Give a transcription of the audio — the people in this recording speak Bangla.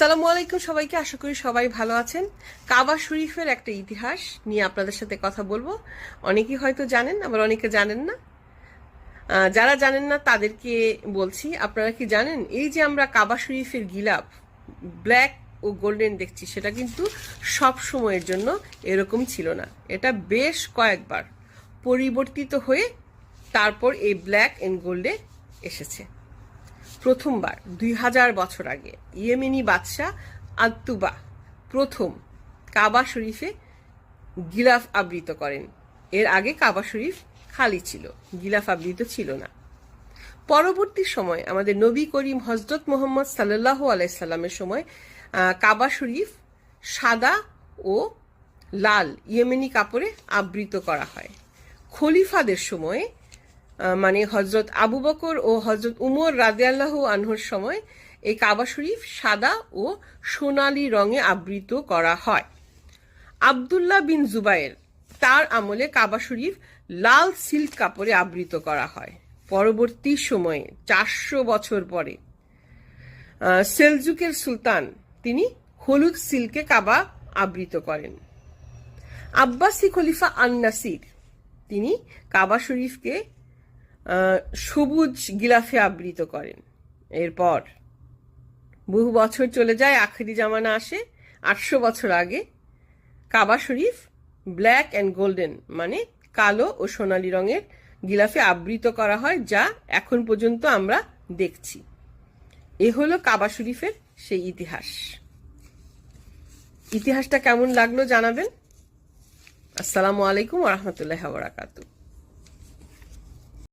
আসসালামু আলাইকুম সবাইকে, আশা করি সবাই ভালো আছেন। কাবা শরীফের একটা ইতিহাস নিয়ে আপনাদের সাথে কথা বলবো। অনেকেই হয়তো জানেন, আবার অনেকে জানেন না। যারা জানেন না তাদেরকে বলছি, আপনারা কি জানেন এই যে আমরা কাবা শরীফের গিলাফ ব্ল্যাক ও গোল্ডেন দেখছি, সেটা কিন্তু সব সময়ের জন্য এরকম ছিল না। এটা বেশ কয়েকবার পরিবর্তিত হয়ে তারপর এই ব্ল্যাক এন্ড গোল্ডে এসেছে। প্রথমবার 2000 বছর আগে ইয়েমেনি বাদশাহ আত্তুবা প্রথম কাবা শরীফে গিলাফ আবৃত করেন। এর আগে কাবা শরীফ খালি ছিল, গিলাফ আবৃত ছিল না। পরবর্তী সময় আমাদের নবী করিম হজরত মোহাম্মদ সাল্লাল্লাহু আলাইহি সাল্লামের সময় কাবা শরীফ সাদা ও লাল ইয়েমেনি কাপড়ে আবৃত করা হয়। খলিফাদের সময়ে মানে হজরত আবু বকর ও হজরত উমর রাদিয়াল্লাহু আনহুর সময় এই কাবা শরীফ সাদা ও সোনালী রঙে আবৃত করা হয়। আবদুল্লাহ বিন জুবায়ের তার আমলে কাবা শরীফ লাল সিল্ক কাপড়ে আবৃত করা হয়। পরবর্তী সময়ে 400 বছর পরে সেলজুকের সুলতান তিনি হলুদ সিল্কে কাবা আবৃত করেন। আব্বাসী খলিফা আন-নাসির তিনি কাবা শরীফকে সবুজ গিলাফে আবৃত করেন। এরপর বহু বছর চলে যায়, আখেরি জামানা আসে। 800 বছর আগে কাবা শরীফ ব্ল্যাক অ্যান্ড গোল্ডেন মানে কালো ও সোনালী রঙের গিলাফে আবৃত করা হয়, যা এখন পর্যন্ত আমরা দেখছি। এ হলো কাবা শরীফের সেই ইতিহাস। ইতিহাসটা কেমন লাগলো জানাবেন। আসসালামু আলাইকুম ওয়া রাহমাতুল্লাহি ওয়া বারাকাতুহু।